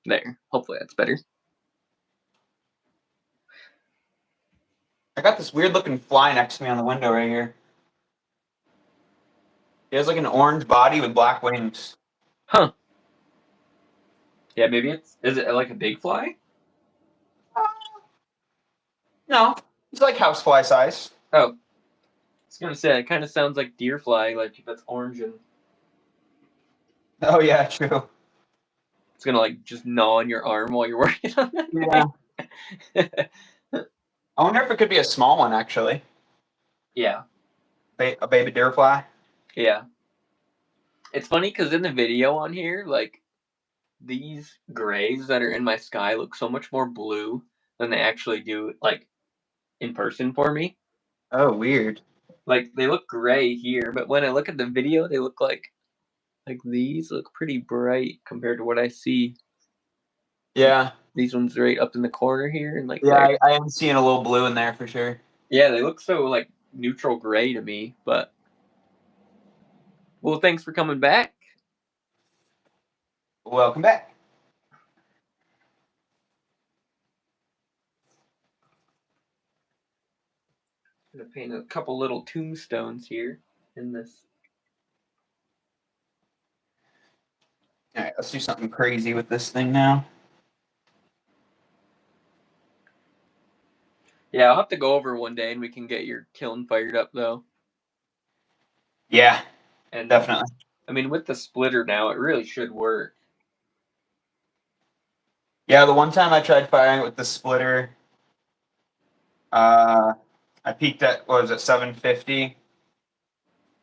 There. Hopefully that's better. I got this weird looking fly next to me on the window right here. He has like an orange body with black wings. Huh. Yeah, maybe is it like a big fly? No, it's like housefly size. Oh. I was gonna say, it kind of sounds like deer fly, like if it's orange and Oh yeah, true. it's gonna like just gnaw on your arm while you're working on it. Yeah. I wonder if it could be a small one actually. Yeah. A baby deer fly. Yeah. It's funny because in the video on here, like these grays that are in my sky look so much more blue than they actually do, like in person for me. Oh, weird. Like they look gray here, but when I look at the video, they look like these look pretty bright compared to what I see. Yeah. These ones right up in the corner here, and like Yeah, I am seeing a little blue in there for sure. yeah, they look so like neutral gray to me. But well, thanks for coming back. Welcome back. I'm gonna paint a couple little tombstones here in this. All right, let's do something crazy with this thing now. Yeah, I'll have to go over one day and we can get your kiln fired up though. Yeah, And definitely. I mean, with the splitter now, it really should work. Yeah, the one time I tried firing it with the splitter, I peaked at, what was it, 750?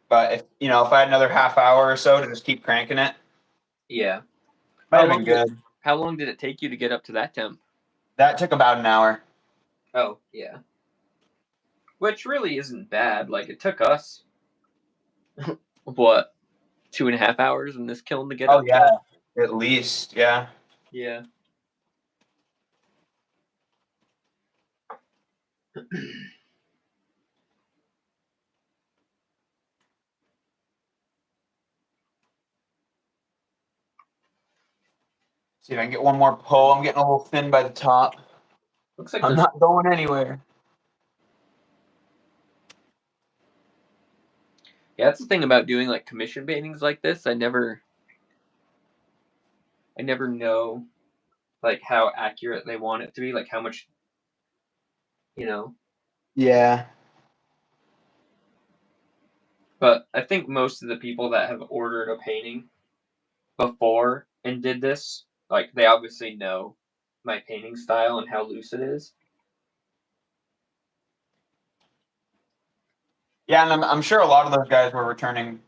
But if I had another half hour or so to just keep cranking it, Yeah. might have been good. How long did it take you to get up to that temp? That took about an hour. Oh, yeah. Which really isn't bad. Like, it took us, what, 2.5 hours in this kiln to get up? Oh, yeah, at least, yeah. Yeah. See if I can get one more pull. I'm getting a little thin by the top. Looks like I'm not going anywhere. Yeah, that's the thing about doing like commission paintings like this. I never know like how accurate they want it to be, like how much, Yeah. But I think most of the people that have ordered a painting before and did this, like they obviously know my painting style and how loose it is. Yeah, and I'm sure a lot of those guys were returning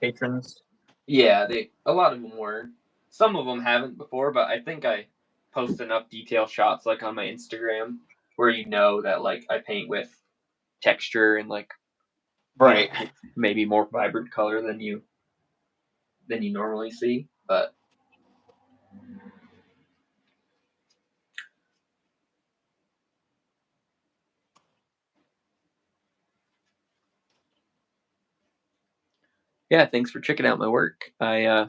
patrons. Yeah, a lot of them were. Some of them haven't before, but I think I post enough detail shots like on my Instagram where that like I paint with texture and like Right. Maybe more vibrant color than you normally see, but yeah, thanks for checking out my work. I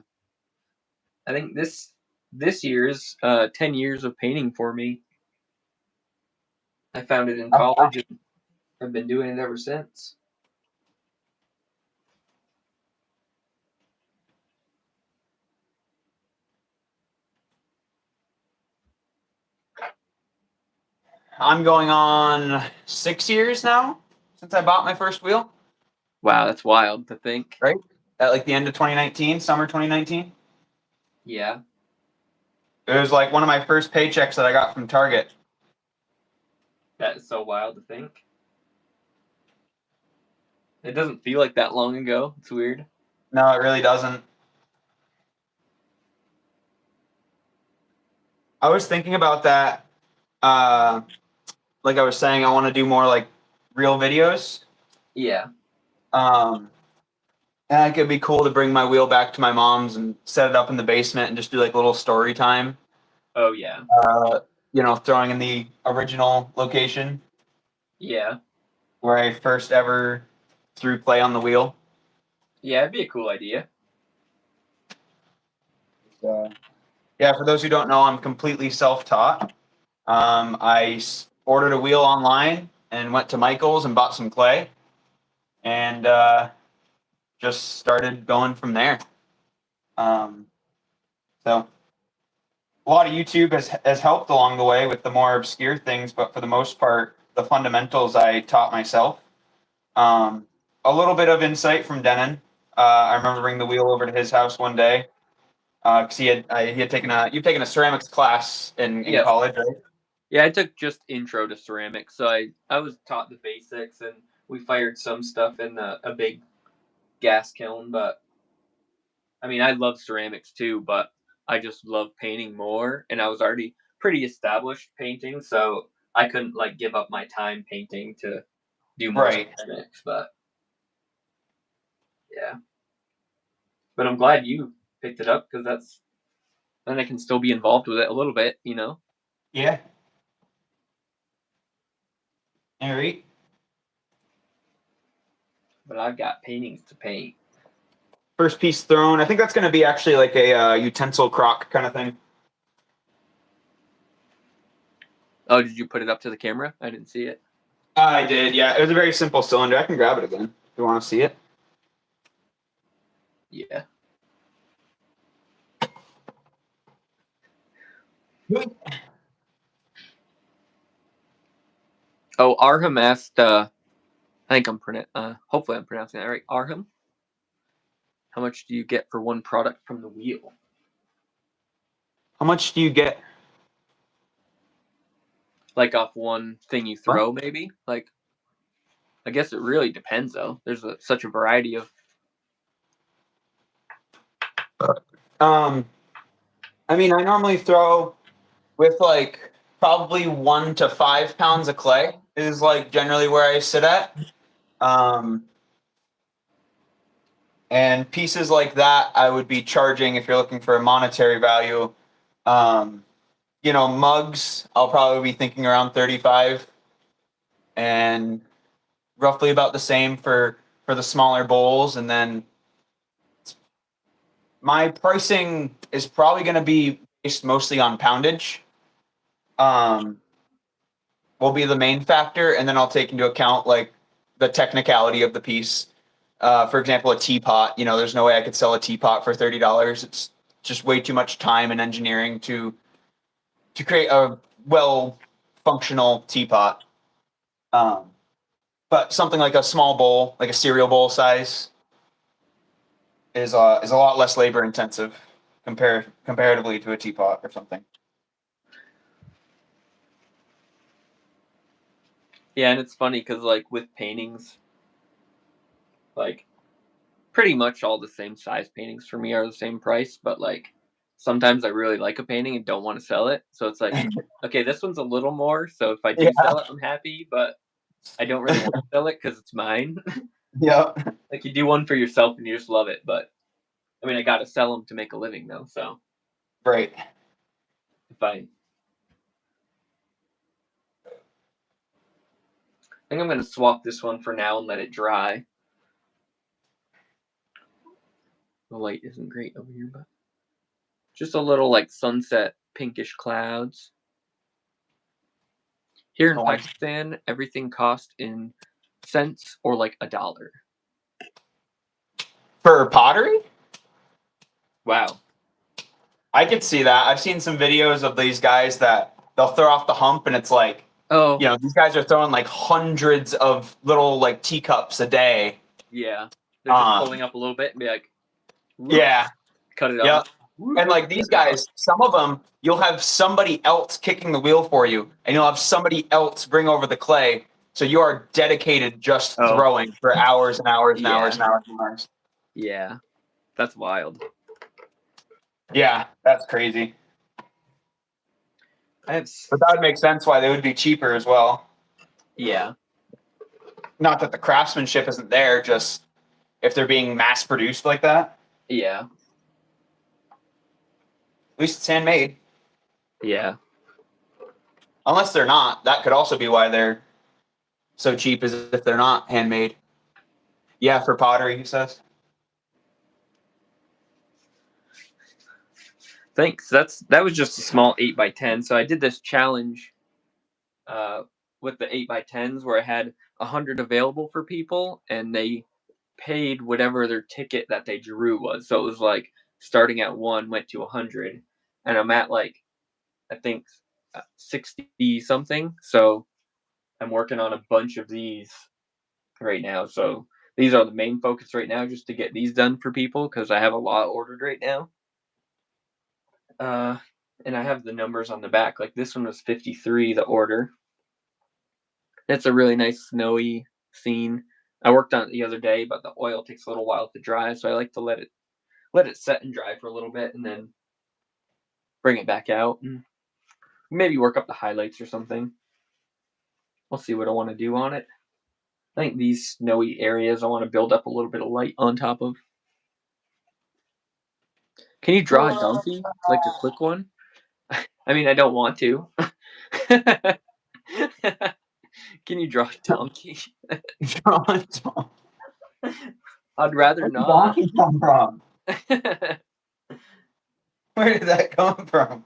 think this year's 10 years of painting for me. I found it in college and I've been doing it ever since. I'm going on 6 years now since I bought my first wheel. Wow, that's wild to think. Right? At like the end of 2019, summer 2019. Yeah. It was like one of my first paychecks that I got from Target. That is so wild to think. It doesn't feel like that long ago. It's weird. No, it really doesn't. I was thinking about that. Like I was saying, I want to do more like real videos. Yeah. And it could be cool to bring my wheel back to my mom's and set it up in the basement and just do like a little story time. Oh, yeah. Throwing in the original location. Yeah. Where I first ever threw play on the wheel. Yeah, it'd be a cool idea. Yeah, for those who don't know, I'm completely self-taught. Ordered a wheel online and went to Michael's and bought some clay, and just started going from there. So a lot of YouTube has helped along the way with the more obscure things, but for the most part, the fundamentals I taught myself. A little bit of insight from Denon. I remember bringing the wheel over to his house one day because he had taken a ceramics class in Yeah. college, right? Yeah, I took just intro to ceramics, so I was taught the basics, and we fired some stuff in a big gas kiln. But I mean, I love ceramics too, but I just love painting more, and I was already pretty established painting, so I couldn't like give up my time painting to do more Right. ceramics. But yeah, but I'm glad you picked it up because then I can still be involved with it a little bit, you know. Yeah. All right. But I've got paintings to paint. First piece thrown. I think that's going to be actually like a utensil crock kind of thing. Oh, did you put it up to the camera? I didn't see it. I did, yeah. It was a very simple cylinder. I can grab it again if you want to see it. Yeah. Oh, Arham asked. I think hopefully I'm pronouncing that right. Arham, how much do you get for one product from the wheel? How much do you get? Like off one thing you What? throw, maybe. Like, I guess it really depends though. There's such a variety of. Um, I mean, I normally throw with like probably 1 to 5 pounds of clay is like generally where I sit at. Um, and pieces like that, I would be charging if you're looking for a monetary value. Um, mugs, I'll probably be thinking around 35, and roughly about the same for the smaller bowls. And then my pricing is probably going to be based mostly on poundage. Um, will be the main factor, and then I'll take into account like the technicality of the piece. For example, a teapot. There's no way I could sell a teapot for $30. It's just way too much time and engineering to create a well functional teapot. Um, but something like a small bowl, like a cereal bowl size, is a lot less labor intensive comparatively to a teapot or something. Yeah, and it's funny because like with paintings, like pretty much all the same size paintings for me are the same price, but like sometimes I really like a painting and don't want to sell it. So it's like, okay, this one's a little more. So if I do Yeah. sell it, I'm happy, but I don't really want to sell it because it's mine. Yeah. Like you do one for yourself and you just love it, but I mean, I got to sell them to make a living though. So Right. if I think I'm going to swap this one for now and let it dry. The light isn't great over here, but just a little like sunset pinkish clouds. Here in Pakistan, everything costs in cents or like $1. For pottery? Wow. I could see that. I've seen some videos of these guys that they'll throw off the hump, and it's like, Oh, these guys are throwing like hundreds of little like teacups a day. yeah. They're just pulling up a little bit and be like, whoops, Yeah. cut it Yep. off. Whoops, And like these cut it off. guys, some of them, you'll have somebody else kicking the wheel for you, and you'll have somebody else bring over the clay. So you are dedicated just Oh. throwing for hours and hours and Yeah. hours and hours and hours. Yeah. That's wild. Yeah, that's crazy. But that would make sense why they would be cheaper as well. Yeah. Not that the craftsmanship isn't there, just if they're being mass produced like that. Yeah. At least it's handmade. Yeah. Unless they're not. That could also be why they're so cheap, as if they're not handmade. Yeah, for pottery, he says. Thanks. That was just a small 8x10. So I did this challenge with the 8x10s where I had 100 available for people, and they paid whatever their ticket that they drew was. So it was like starting at 1 went to 100, and I'm at like I think 60 something. So I'm working on a bunch of these right now. So these are the main focus right now, just to get these done for people because I have a lot ordered right now. And I have the numbers on the back. Like this one was 53, the order. It's a really nice snowy scene. I worked on it the other day, but the oil takes a little while to dry, so I like to let it set and dry for a little bit and then bring it back out and maybe work up the highlights or something. We'll see what I want to do on it. I think these snowy areas I want to build up a little bit of light on top of. Can you draw a donkey? Like a quick one? I mean, I don't want to. Can you draw a donkey? I'd rather Where did not. donkey come from? Where did that come from?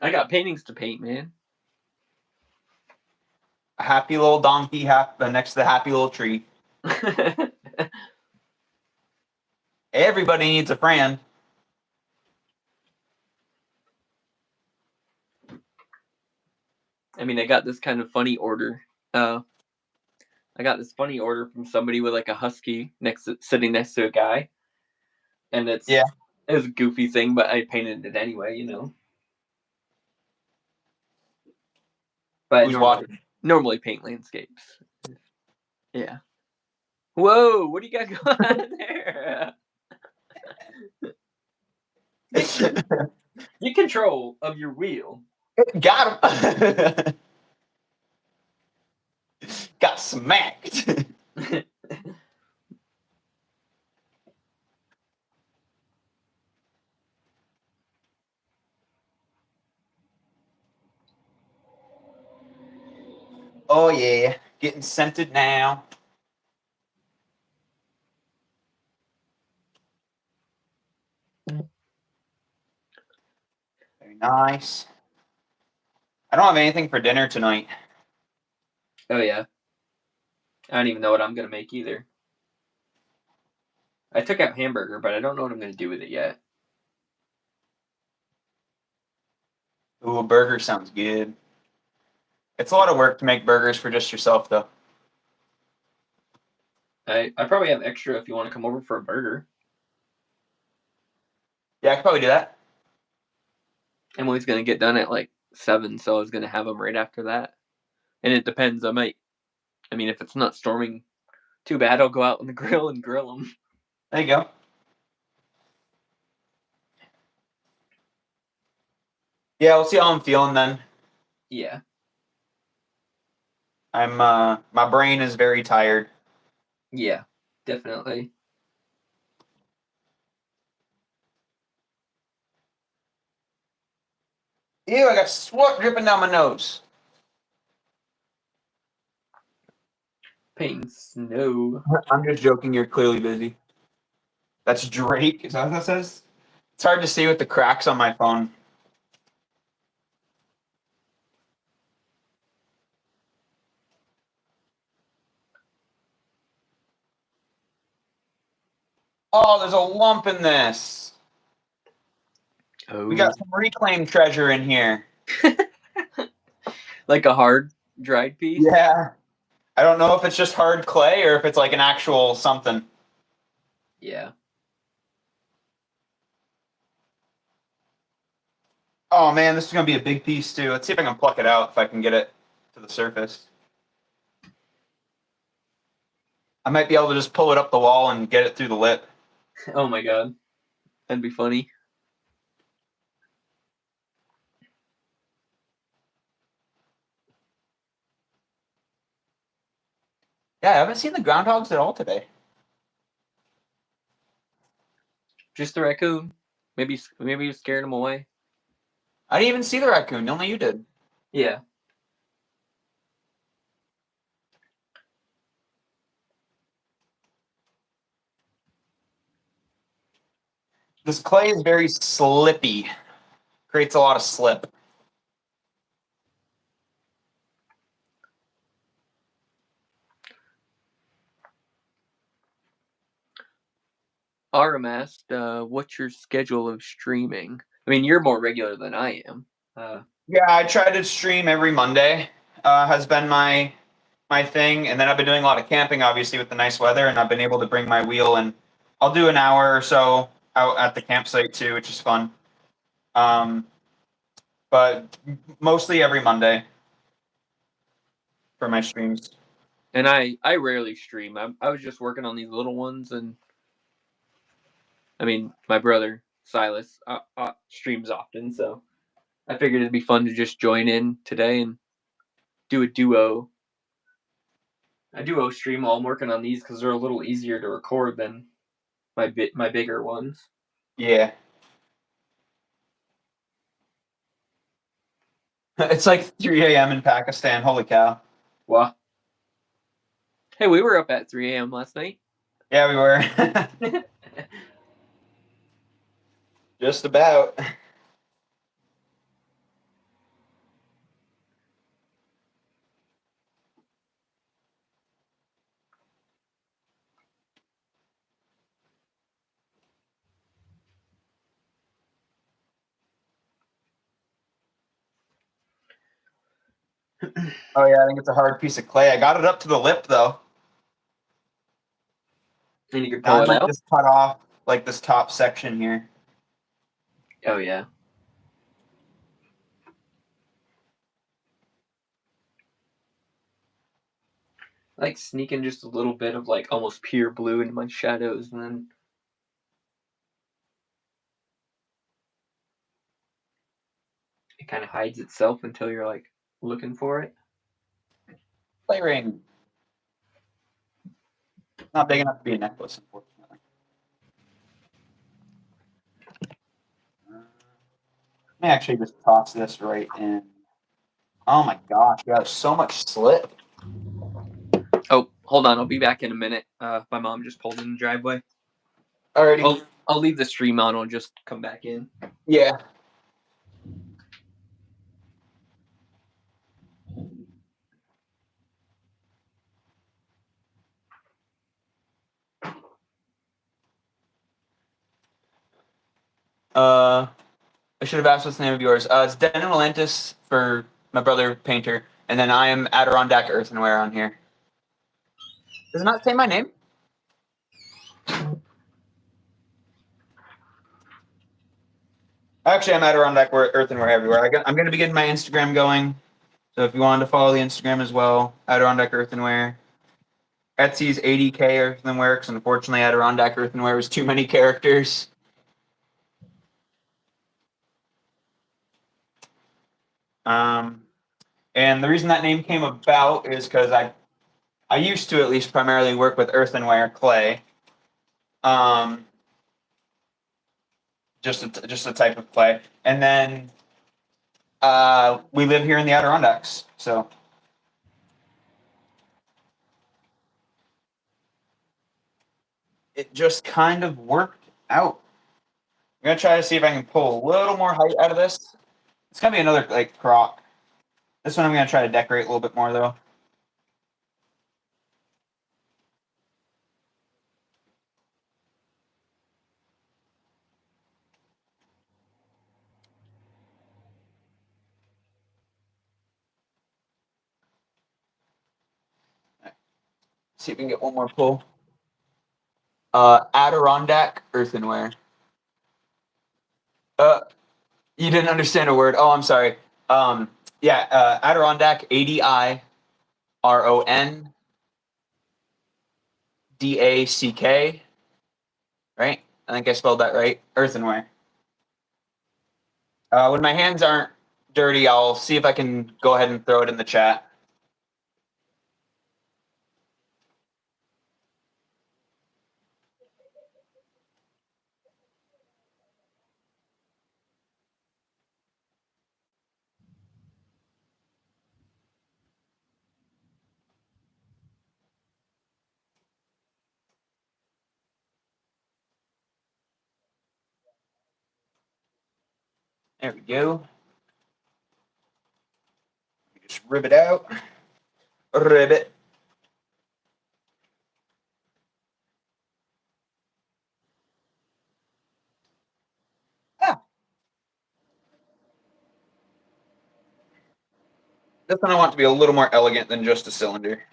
I got paintings to paint, man. A happy little donkey next to the happy little tree. Everybody needs a friend. I mean, I got this kind of funny order. I got this funny order from somebody with like a husky sitting next to a guy, and it was a goofy thing, but I painted it anyway, you know. But Who's normally paint landscapes. Yeah. Whoa! What do you got going on there? Get control of your wheel. Got him. Got smacked. Oh yeah, getting scented now. Very nice. I don't have anything for dinner tonight. Oh yeah. I don't even know what I'm gonna make either. I took out hamburger, but I don't know what I'm gonna do with it yet. Ooh, a burger sounds good. It's a lot of work to make burgers for just yourself, though. I probably have extra if you want to come over for a burger. Yeah, I could probably do that. Emily's gonna get done at like 7, so I was gonna have them right after that. And it depends. I mean, if it's not storming too bad, I'll go out on the grill and grill them. There you go. Yeah, we'll see how I'm feeling then. Yeah. My brain is very tired. Yeah, definitely. Ew, I got sweat dripping down my nose. Painting snow. I'm just joking. You're clearly busy. That's Drake. Is that what that says? It's hard to see with the cracks on my phone. Oh, there's a lump in this. Oh. We got some reclaimed treasure in here. Like a hard dried piece? Yeah. I don't know if it's just hard clay or if it's like an actual something. Yeah. Oh man, this is gonna be a big piece too. Let's see if I can pluck it out if I can get it to the surface. I might be able to just pull it up the wall and get it through the lip. Oh my god. That'd be funny. Yeah, I haven't seen the groundhogs at all today. Just the raccoon. Maybe you scared him away. I didn't even see the raccoon. Only you did. Yeah. This clay is very slippy. Creates a lot of slip. Aram asked, what's your schedule of streaming? I mean, you're more regular than I am. Yeah, I try to stream every Monday. Has been my thing, and then I've been doing a lot of camping, obviously with the nice weather, and I've been able to bring my wheel, and I'll do an hour or so out at the campsite too, which is fun. Um, but mostly every Monday for my streams. And I rarely stream. I was just working on these little ones, and I mean, my brother Silas streams often, so I figured it'd be fun to just join in today and do a duo stream while I'm working on these because they're a little easier to record than my bigger ones. Yeah. It's like 3 a.m. in Pakistan. Holy cow. Wow. Hey, we were up at 3 a.m. last night. Yeah, we were. Just about. Oh yeah, I think it's a hard piece of clay. I got it up to the lip though. And you could Now pull I it might out. just cut off like this top section here. Oh yeah. I like sneaking just a little bit of like almost pure blue into my shadows, and then it kind of hides itself until you're like looking for it. Clay ring. Not big enough to be a necklace, unfortunately. Let me actually just toss this right in. Oh my gosh, yeah, there's so much slip. Oh, hold on, I'll be back in a minute. My mom just pulled in the driveway. Alrighty. I'll leave the stream on. I'll just come back in. Yeah. I should have asked what's the name of yours. It's Denon Valentis for my brother Painter, and then I am Adirondack Earthenware on here. Does it not say my name? Actually, I'm Adirondack Earthenware everywhere. I'm going to be getting my Instagram going, so if you wanted to follow the Instagram as well, Adirondack Earthenware. Etsy's 80K Earthenware, because unfortunately Adirondack Earthenware was too many characters. And the reason that name came about is because I used to at least primarily work with earthenware clay. Um, just a type of clay, and then we live here in the Adirondacks, so it just kind of worked out. I'm gonna try to see if I can pull a little more height out of this. It's gonna be another like crock. This one I'm gonna try to decorate a little bit more though. See if we can get one more pull. Adirondack earthenware. Uh, you didn't understand a word. Oh, I'm sorry. Yeah, Adirondack, Adironddack, right? I think I spelled that right. Earthenware. When my hands aren't dirty, I'll see if I can go ahead and throw it in the chat. There we go. Just rib it out. Ribbit. Ah. This one I want to be a little more elegant than just a cylinder.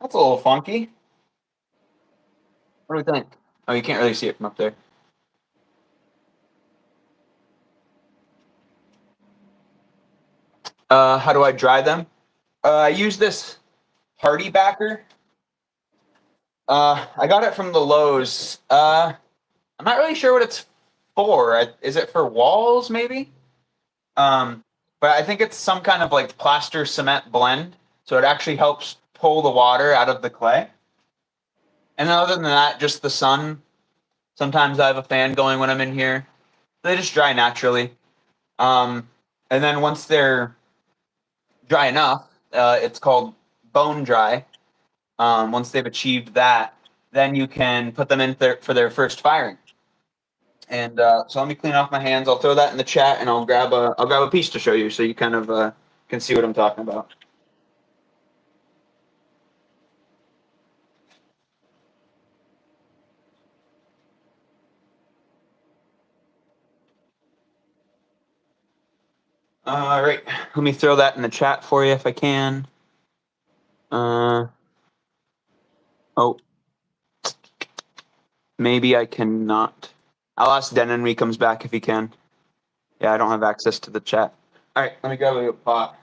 That's a little funky. What do we think? Oh, you can't really see it from up there. How do I dry them? I use this Hardy backer. I got it from the Lowe's. I'm not really sure what it's for. Is it for walls, maybe? But I think it's some kind of like plaster cement blend, so it actually helps pull the water out of the clay. And then other than that, just the sun. Sometimes I have a fan going when I'm in here. They just dry naturally. Um, and then once they're dry enough, it's called bone dry. Once they've achieved that, then you can put them in there for their first firing. And so let me clean off my hands. I'll throw that in the chat, and I'll grab a piece to show you, so you kind of can see what I'm talking about. All right, let me throw that in the chat for you if I can. Oh, maybe I cannot. I'll ask Denon when he comes back if he can. Yeah, I don't have access to the chat. All right, let me grab a pot.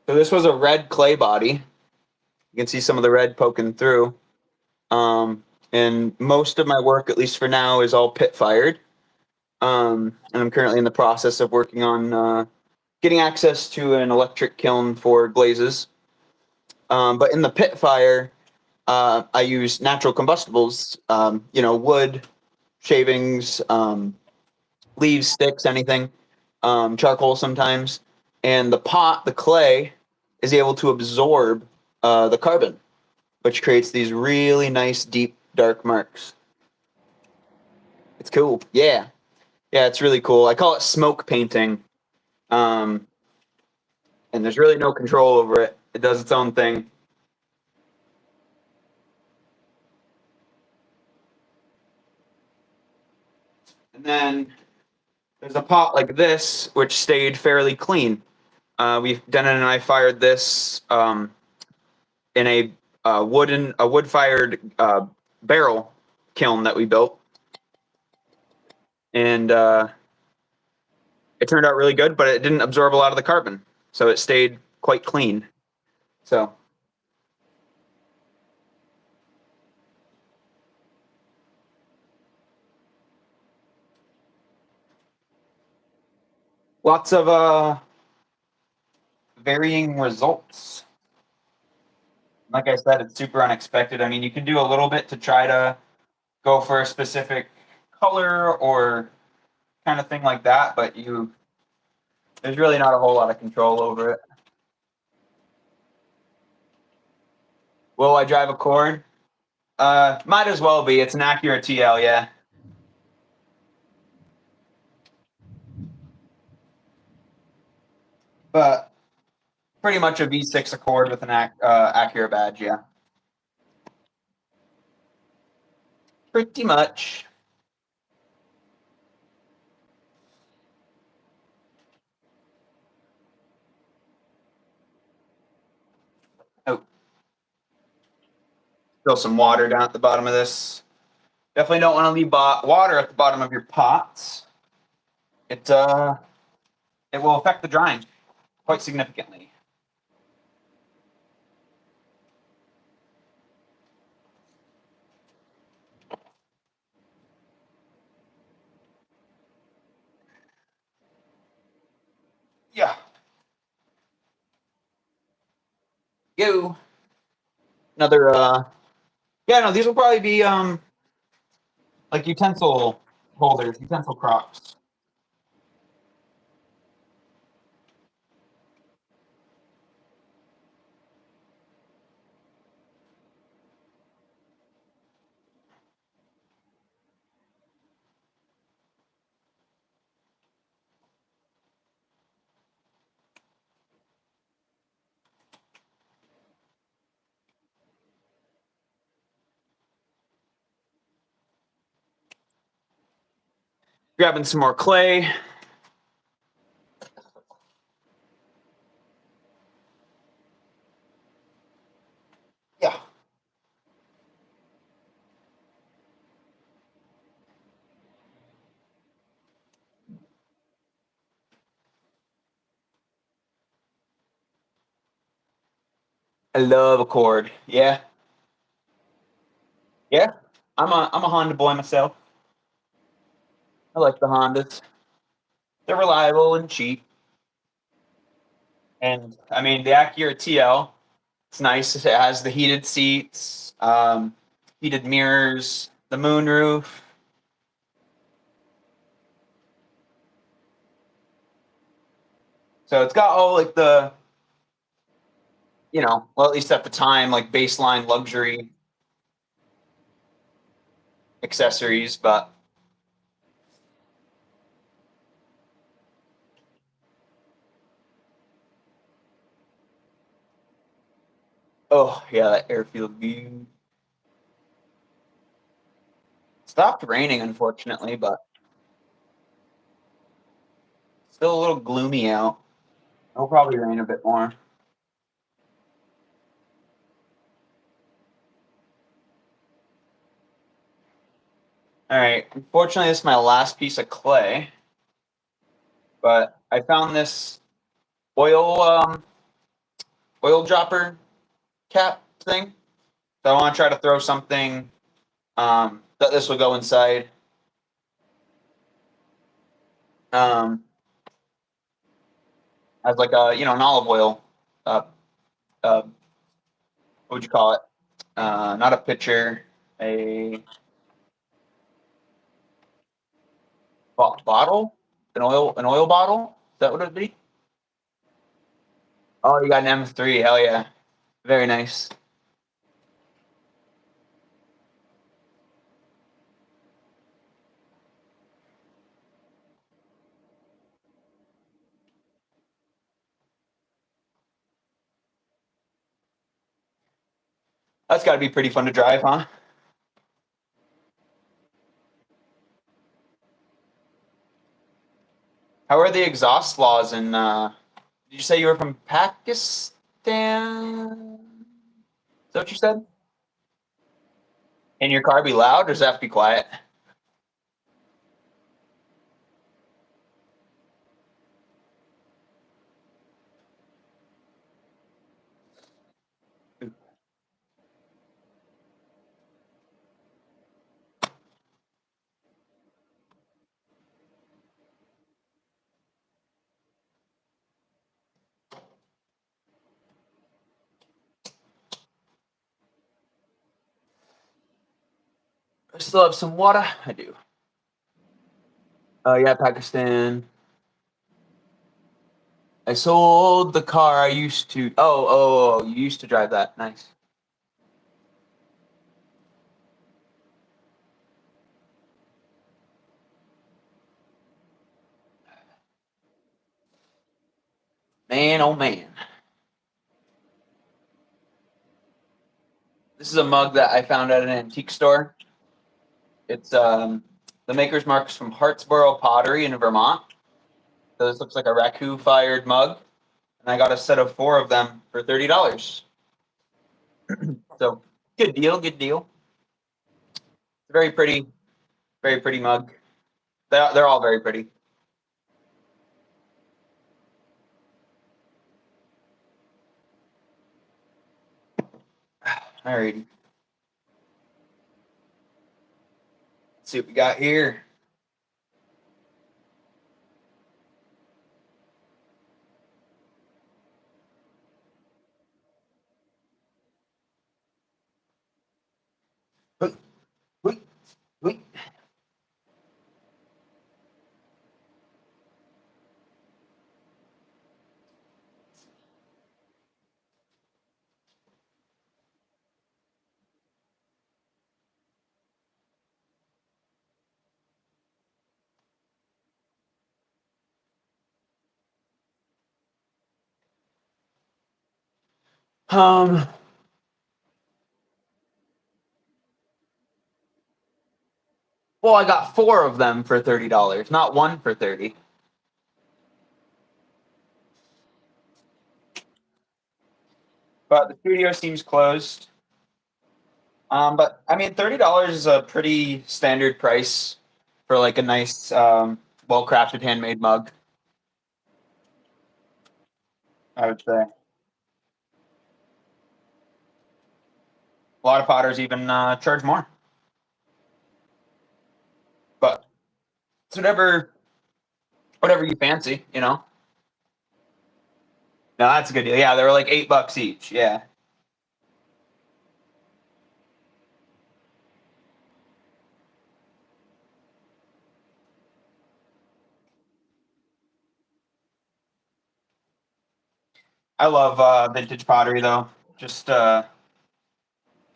So this was a red clay body. You can see some of the red poking through. And most of my work, at least for now, is all pit fired. And I'm currently in the process of working on getting access to an electric kiln for glazes. But in the pit fire, I use natural combustibles, wood, shavings, leaves, sticks, anything, charcoal sometimes. And the pot, the clay, is able to absorb the carbon, which creates these really nice, deep, dark marks. It's cool. Yeah. Yeah, it's really cool. I call it smoke painting. And there's really no control over it. It does its own thing. And then there's a pot like this, which stayed fairly clean. Denon and I fired this in a wood-fired barrel kiln that we built, and it turned out really good. But it didn't absorb a lot of the carbon, so it stayed quite clean. So lots of varying results. Like I said, it's super unexpected. I mean, you can do a little bit to try to go for a specific color or kind of thing like that, but there's really not a whole lot of control over it. Will I drive a cord? Might as well be. It's an Acura TL, yeah. But pretty much a V6 Accord with an Acura badge, yeah. Pretty much. Oh, spill some water down at the bottom of this. Definitely don't want to leave water at the bottom of your pots. It will affect the drying quite significantly. Yo. Another yeah, no, these will probably be like utensil holders, utensil crocks. Grabbing some more clay. Yeah. I love a cord. Yeah. Yeah. I'm a Honda boy myself. I like the Hondas. They're reliable and cheap. And I mean the Acura TL, it's nice. It has the heated seats, heated mirrors, the moonroof. So it's got all like the, well, at least at the time, like baseline luxury accessories, but oh yeah, that air feels good. Stopped raining, unfortunately, but still a little gloomy out. It'll probably rain a bit more. All right. Unfortunately, this is my last piece of clay, but I found this oil oil dropper cap thing. So I want to try to throw something that this will go inside. Um, as like a an olive oil. Uh, what would you call it? Not a pitcher, a bottle, an oil bottle. Is that what it'd be? Oh, you got an M3. Hell yeah, very nice. That's got to be pretty fun to drive, huh? How are the exhaust laws in? Did you say you were from Pakistan? Is that what you said? Can your car be loud, or does it have to be quiet? I still have some water. I do. Oh yeah, Pakistan. I sold the car I used to. Oh, you used to drive that. Nice. Man, oh man. This is a mug that I found at an antique store. It's the maker's mark's from Hartsboro Pottery in Vermont. So this looks like a raku fired mug, and I got a set of 4 of them for $30. So good deal, good deal. It's a very pretty mug. They're all very pretty. Alrighty. Let's see what we got here. Wait. Well, I got 4 of them for $30, not 1 for 30. But the studio seems closed. But I mean, $30 is a pretty standard price for like a nice, well-crafted handmade mug. I would say a lot of potters even charge more. But it's whatever you fancy, you know. No, that's a good deal. Yeah, they were like $8 each. Yeah. I love vintage pottery though. Just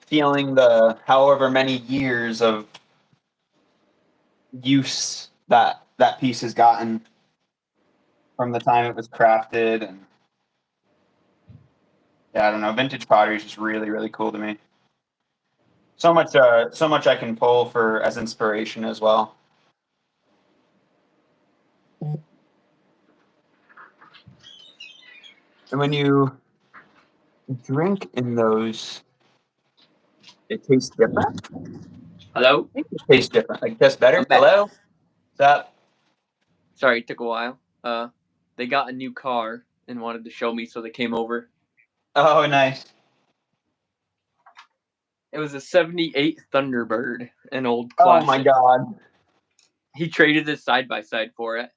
feeling the however many years of use that piece has gotten from the time it was crafted, and yeah, I don't know. Vintage pottery is just really, really cool to me. So much I can pull for as inspiration as well. And when you drink in those, it tastes different. Hello? I think it tastes different. Like, tastes better. I'm back. Hello? What's up? Sorry, it took a while. They got a new car and wanted to show me, so they came over. Oh, nice. It was a '78 Thunderbird, an old Oh classic. my god. He traded his side by side for it.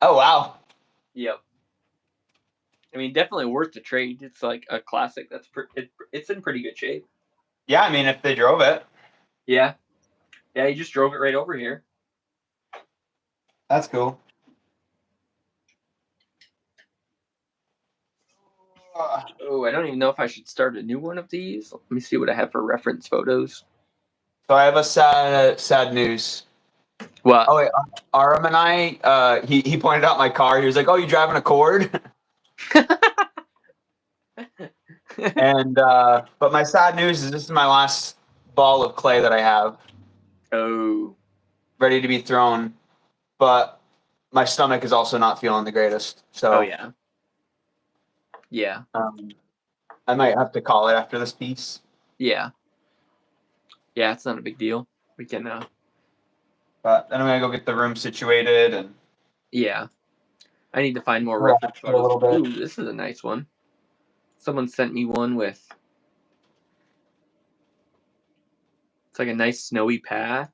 Oh wow. Yep. I mean, definitely worth the trade. It's like a classic. It's in pretty good shape. Yeah, I mean, if they drove it, Yeah. Yeah, he just drove it right over here. that's cool. Oh, I don't even know if I should start a new one of these. Let me see what I have for reference photos. So I have a sad news. What? Oh wait, Aram and I, he pointed out my car. He was like, "Oh, you driving a Cord?" And but my sad news is this is my last ball of clay that I have Oh. ready to be thrown. But my stomach is also not feeling the greatest. So Oh yeah. Yeah. I might have to call it after this piece. Yeah. Yeah, it's not a big deal. We can But then I'm gonna go get the room situated and yeah. I need to find more relax reference for a photos. little bit. Ooh, this is a nice one. Someone sent me one with it's like a nice snowy path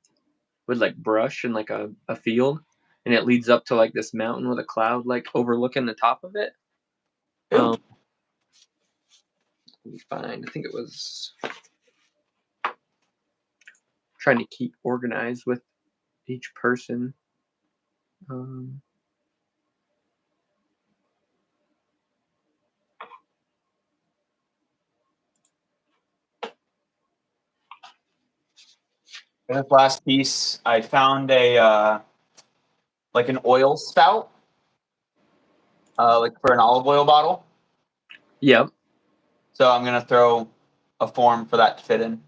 with like brush and like a field. And it leads up to like this mountain with a cloud like overlooking the top of it. Ooh. Let me find. I think it was trying to keep organized with each person. Um, For this last piece, I found a like an oil spout, like for an olive oil bottle. yep. So I'm gonna throw a form for that to fit in.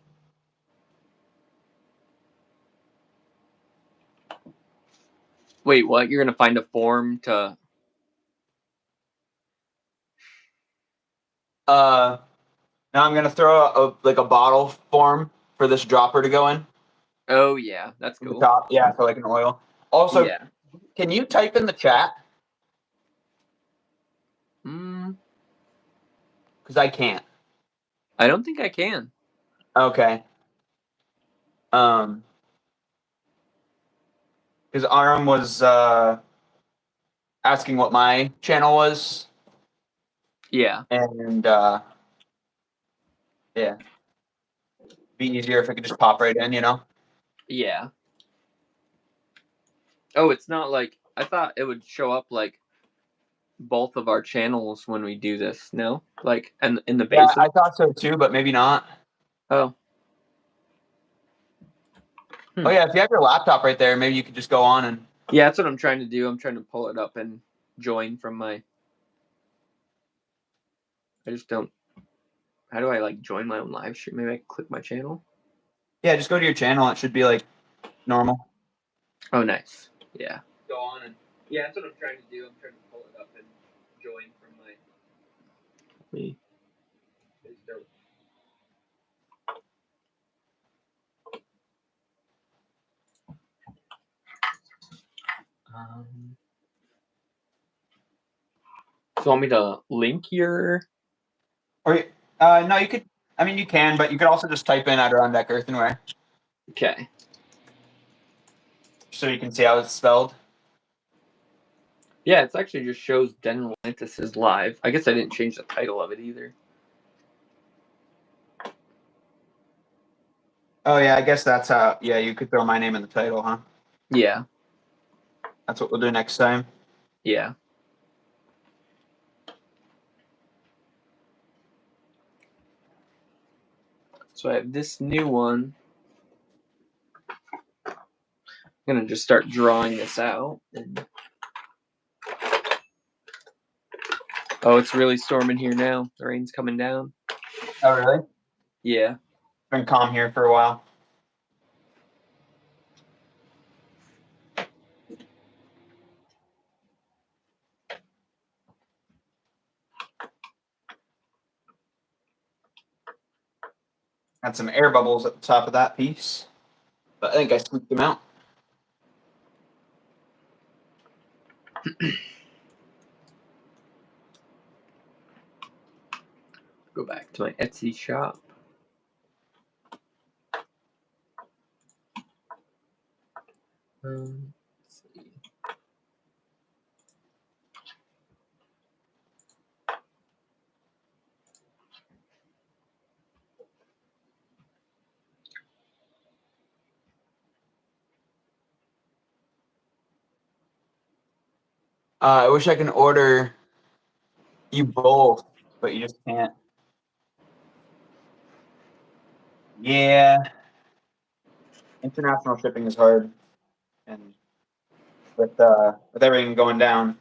Wait, what? You're gonna find a form to? Now I'm gonna throw a bottle form for this dropper to go in Oh yeah, that's from the cool. top. Yeah, for like an oil. Also, Yeah. can you type in the chat? Mm, Because I can't. I don't think I can. Okay. Because Aram was asking what my channel was, Yeah. and yeah. be easier if it could just pop right in, you know? Yeah. Oh, it's not like I thought it would show up like both of our channels when we do this. No, like and in the Yeah, basic. I thought so too, but maybe not. Oh. Oh yeah, if you have your laptop right there, maybe you could just go on and. Yeah, that's what I'm trying to do. I'm trying to pull it up and join from my. I just don't. How do I like join my own live stream? Maybe I click my channel. Yeah, just go to your channel. It should be like normal. Oh, nice. Yeah. Go on and. Yeah, that's what I'm trying to do. I'm trying to pull it up and join from my. Me. So you want me to link your? Or no, you could. I mean, you can, but you could also just type in Adirondack Earthenware Okay. so you can see how it's spelled. Yeah, it's actually just shows Den Atlantis is live. I guess I didn't change the title of it either. Oh yeah, I guess that's how. Yeah, you could throw my name in the title, huh? Yeah. That's what we'll do next time. Yeah. So I have this new one. I'm gonna just start drawing this out. Oh, it's really storming here now. The rain's coming down. Oh really? Yeah. It's been calm here for a while. Had some air bubbles at the top of that piece, but I think I squeaked them out. Go back to my Etsy shop. Let's see. I wish I can order you both, but you just can't. Yeah, international shipping is hard, and with everything going down,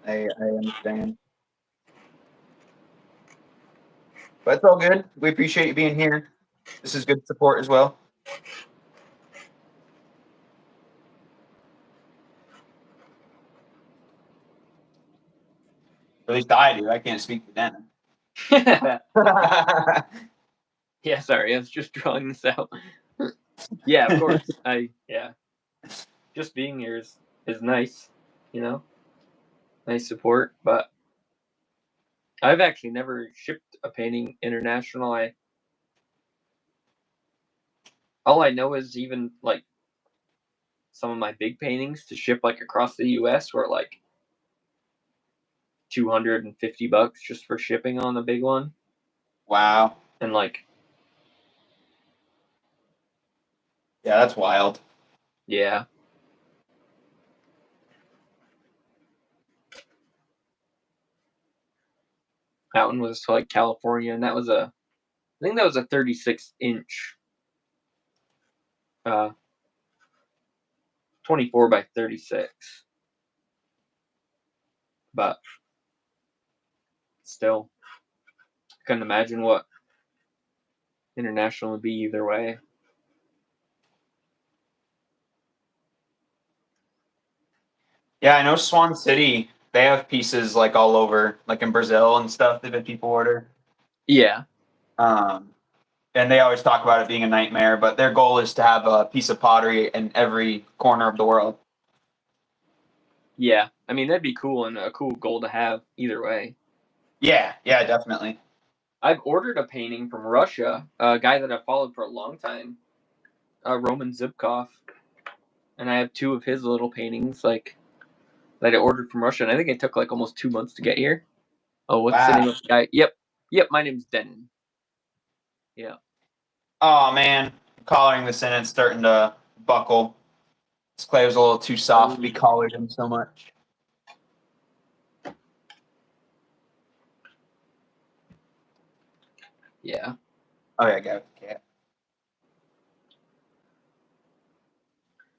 I understand. But it's all good. We appreciate you being here. This is good support as well. At least I do. I can't speak for them. Yeah, sorry, I was just drawing this out. Yeah, of course. Yeah. Just being here is nice, you know? Nice support, but I've actually never shipped a painting international. All I know is even like some of my big paintings to ship like across the US were like $250 just for shipping on the big one. Wow. And like Yeah, that's wild. yeah. That one was to like California, and that was I think that was a 36-inch 24 by 36. But still, I couldn't imagine what international would be either way. Yeah, I know Swan City. They have pieces like all over, like in Brazil and stuff. They've had people order. Yeah. Um, and they always talk about it being a nightmare, but their goal is to have a piece of pottery in every corner of the world. Yeah. I mean, that'd be cool and a cool goal to have either way. Yeah, definitely. I've ordered a painting from Russia, a guy that I've followed for a long time, Roman Zubkov, and I have two of his little paintings like that I ordered from Russia, and I think it took like almost 2 months to get here. Oh, what's the name of the guy? Yep, my name's Denon. Yeah. Oh man, collaring this in, it's starting to buckle. This clay was a little too soft to be collared in so much. Yeah. Oh yeah, go. Yeah.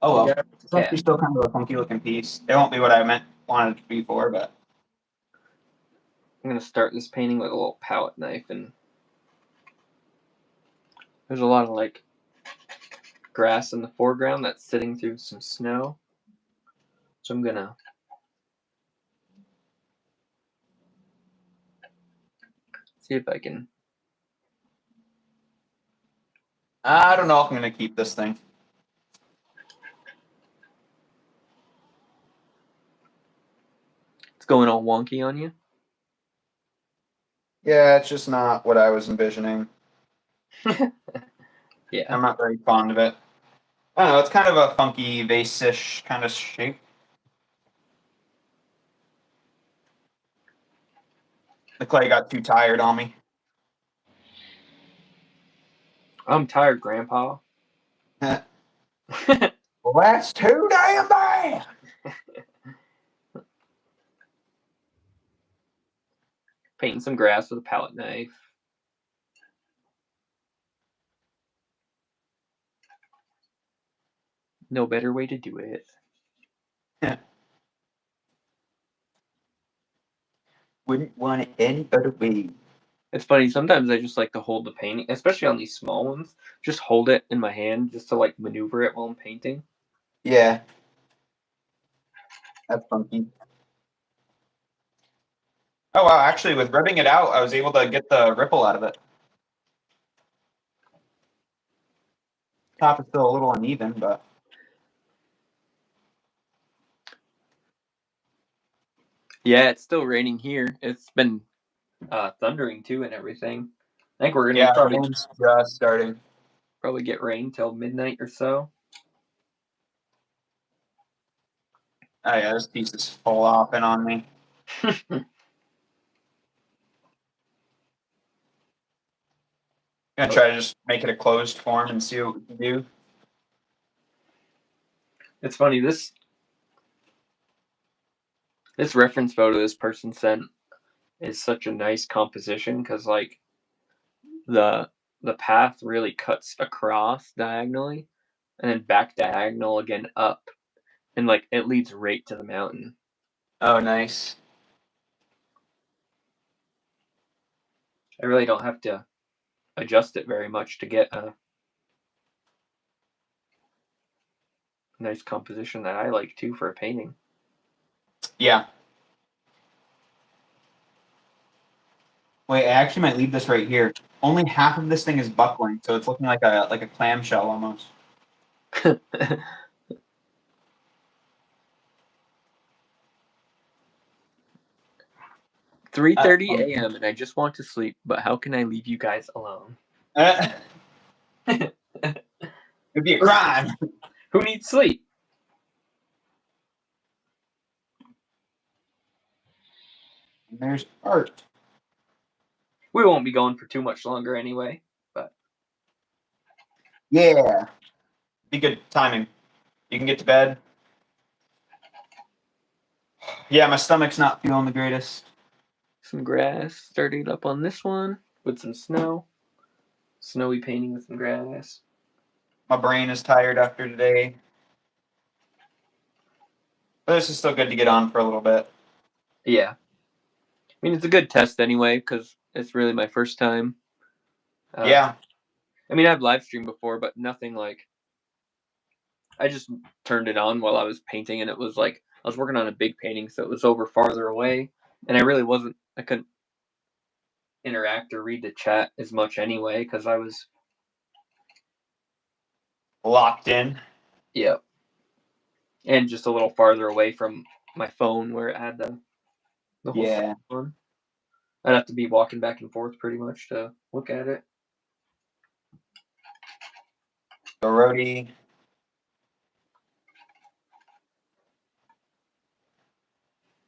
Oh well, Yeah, it's actually still kind of a funky looking piece. It won't be what I wanted it to be for, but I'm gonna start this painting with a little palette knife, and there's a lot of like grass in the foreground that's sitting through some snow. So I'm gonna see if I can. I don't know if I'm gonna keep this thing. It's going all wonky on you. Yeah, it's just not what I was envisioning. Yeah. I'm not very fond of it. I don't know. It's kind of a funky vase-ish kind of shape. The clay got too tired on me. I'm tired, Grandpa. Well, that's too damn bad. Painting some grass with a palette knife. No better way to do it. Wouldn't want it any other way. It's funny, sometimes I just like to hold the painting, especially on these small ones. Just hold it in my hand just to like maneuver it while I'm painting. Yeah. That's funky. Oh wow, actually with rubbing it out, I was able to get the ripple out of it. Top is still a little uneven, but Yeah, it's still raining here. It's been thundering too and everything. I think we're gonna yeah, probably rain's just starting. get rain till midnight or so. Oh yeah, this piece is full off and on me. I'm gonna try to just make it a closed form and see what we can do. It's funny, this reference photo this person sent is such a nice composition because like the path really cuts across diagonally and then back diagonal again up, and like it leads right to the mountain. Oh, nice. I really don't have to adjust it very much to get a nice composition that I like too for a painting. Yeah. Wait, I actually might leave this right here. Only half of this thing is buckling, so it's looking like a clamshell almost. 3:30 a.m. and I just want to sleep, but how can I leave you guys alone? It'd be a crime. Who needs sleep? There's art. We won't be going for too much longer anyway, but Yeah. Be good timing. You can get to bed. Yeah, my stomach's not feeling the greatest. some grass started up on this one with some snow. Snowy painting with some grass. My brain is tired after today. But this is still good to get on for a little bit. Yeah. I mean, it's a good test anyway, because it's really my first time. Yeah. I mean, I've live streamed before, but nothing like. I just turned it on while I was painting, and it was like I was working on a big painting, so it was over farther away, and I couldn't interact or read the chat as much anyway, because I was. Locked in. Yeah. And just a little farther away from my phone where it had the whole Yeah. on. I'd have to be walking back and forth pretty much to look at it. The roadie.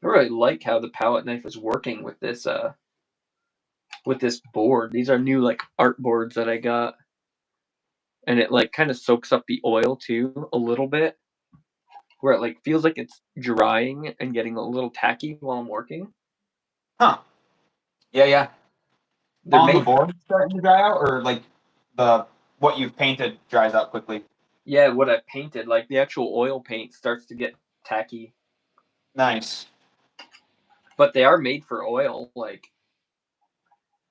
I really like how the palette knife is working with this board. These are new like art boards that I got. and it like kind of soaks up the oil too a little bit, where it like feels like it's drying and getting a little tacky while I'm working. Huh. Yeah, yeah. They're On the made, board starting to dry out, or like what you've painted dries out quickly? yeah, what I painted, like the actual oil paint starts to get tacky, Nice. but they are made for oil. Like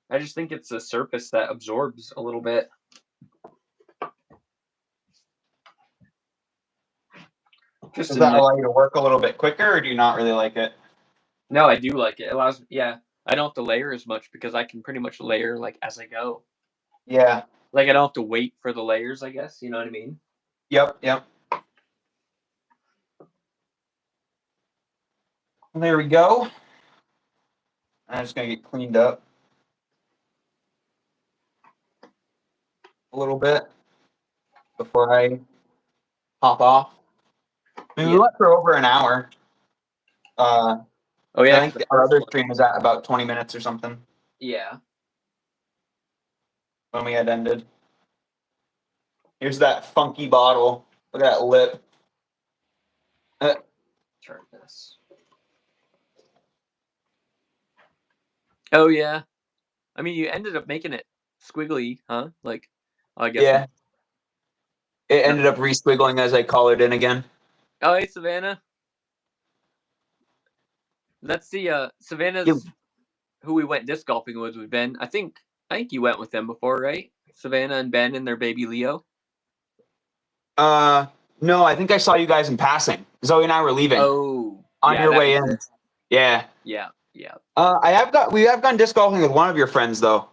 I just think it's a surface that absorbs a little bit. Just Does a that nice. allow you to work a little bit quicker, or do you not really like it? No, I do like it. It allows, yeah, I don't have to layer as much because I can pretty much layer like as I go. Yeah. Like I don't have to wait for the layers, I guess. You know what I mean? Yep, yep. There we go. I'm just gonna get cleaned up a little bit before I hop off. I mean, we Yeah. went for over an hour. Uh, Oh I yeah, 'cause think the our first other one. stream was at about 20 minutes or something Yeah. when we had ended. Here's that funky bottle. Look at that lip. Turn this. Oh yeah. I mean, you ended up making it squiggly, huh? Like, I guess. Yeah, it No. ended up re-squiggling as I colored in again. Oh, hey, Savannah. That's the Savannah's who we went disc golfing with Ben. I think you went with them before, right? Savannah and Ben and their baby Leo. No, I think I saw you guys in passing. Zoe and I were leaving Oh, on yeah, your that way was in. it. Yeah. Yeah, yeah, We have gone disc golfing with one of your friends though.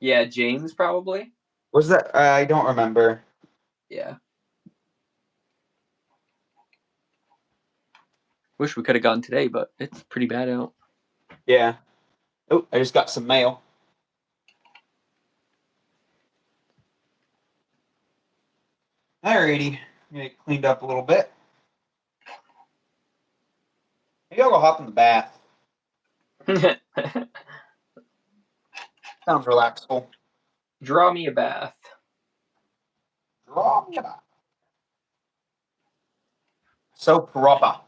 yeah. James probably. Was that? I don't remember. Yeah. Wish we could have gone today, but it's pretty bad out. Yeah. Oh, I just got some mail. Alrighty. Get it cleaned up a little bit. Maybe I'll go hop in the bath. Sounds relaxful. Draw me a bath. Draw me a bath. So proper.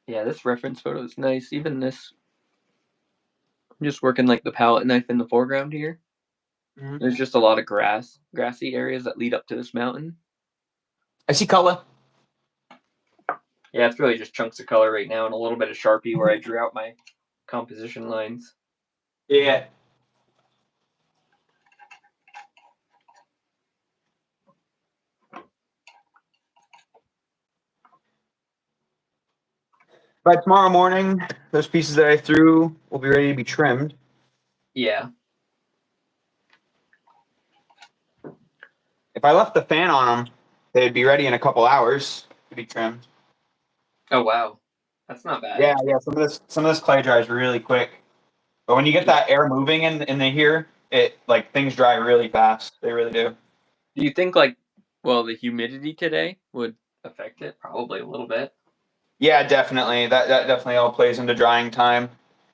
Yeah, this reference photo is nice. Even this. I'm just working like the palette knife in the foreground here. Mm-hmm. There's just a lot of grassy areas that lead up to this mountain. I see color. Yeah, it's really just chunks of color right now and a little bit of Sharpie where I drew out my composition lines. Yeah. By tomorrow morning, those pieces that I threw will be ready to be trimmed. Yeah. If I left the fan on them, they'd be ready in a couple hours to be trimmed. Oh wow, that's not bad. Yeah, yeah. Some of this clay dries really quick, but when you get that air moving in the here, it like things dry really fast. They really do. Do you think like, well, the humidity today would affect it? Probably a little bit. Yeah, definitely. That definitely all plays into drying time.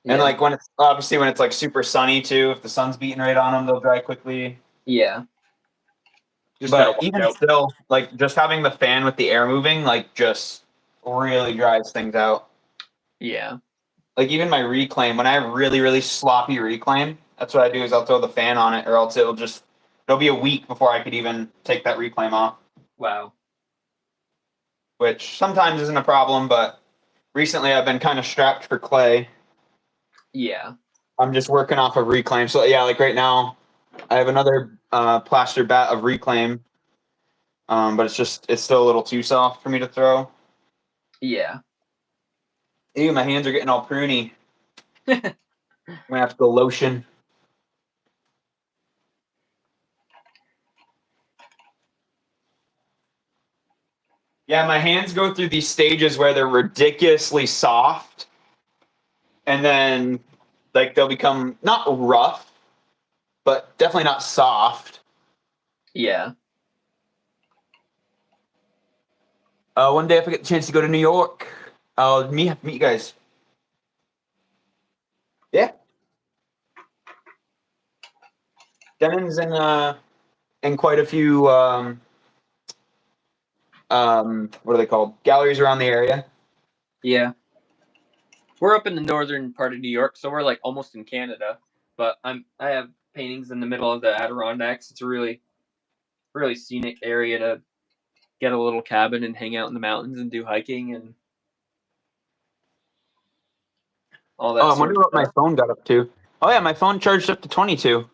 And Yeah. like when it's obviously when it's like super sunny too, if the sun's beating right on them, they'll dry quickly. Yeah. Just gotta But watch even out. still, like just having the fan with the air moving, like just really dries things out. Yeah. Like even my reclaim, when I have really, really sloppy reclaim, that's what I do is I'll throw the fan on it or else it'll be a week before I could even take that reclaim off. Wow. Which sometimes isn't a problem, but recently I've been kind of strapped for clay. Yeah. I'm just working off of reclaim. So yeah, like right now, I have another plaster bat of reclaim, but it's still a little too soft for me to throw. Yeah. Ew, my hands are getting all pruny. I'm gonna have to go lotion. Yeah, my hands go through these stages where they're ridiculously soft, and then like they'll become not rough, but definitely not soft. Yeah. One day if I get the chance to go to New York, I'll meet you guys. Yeah. Denon's in quite a few what are they called? Galleries around the area. Yeah. We're up in the northern part of New York, so we're like almost in Canada. But I have paintings in the middle of the Adirondacks. It's a really scenic area to get a little cabin and hang out in the mountains and do hiking and all that Oh, I sort wonder of what my stuff. phone got up to. Oh yeah, my phone charged up to 22.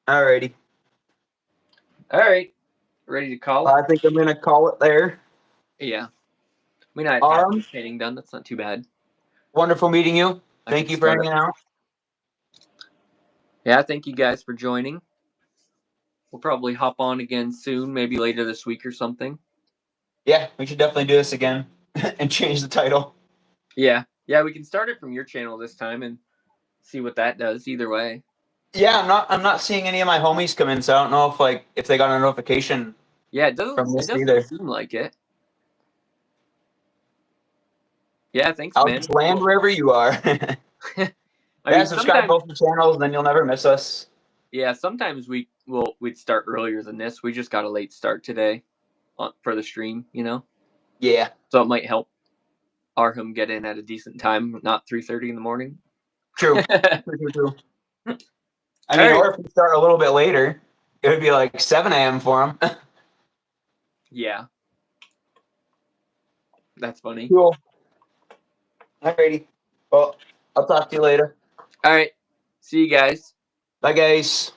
Alrighty. All right. Ready to call it? I think I'm gonna call it there. Yeah. I mean, I had half Um, the painting done. That's not too bad. Wonderful meeting you. I Thank could you for start hanging it. out. Yeah, thank you guys for joining. We'll probably hop on again soon, maybe later this week or something. Yeah, we should definitely do this again and change the title. Yeah. Yeah, we can start it from your channel this time and see what that does either way. Yeah, I'm not seeing any of my homies come in, so I don't know if they got a notification Yeah, from it this doesn't either. seem like it. Yeah, thanks, I'll man. just land Well, wherever you are. I Yeah, mean, subscribe sometimes both the channels, then you'll never miss us. yeah, sometimes we'd start earlier than this. We just got a late start today for the stream, you know. Yeah, So it might help Arham get in at a decent time, not 3:30 in the morning. true. All True. I mean, right. or if we start a little bit later, it would be like 7 a.m. for them. Yeah, that's funny. Cool. Alrighty. Well, I'll talk to you later. All right. See you guys. Bye, guys.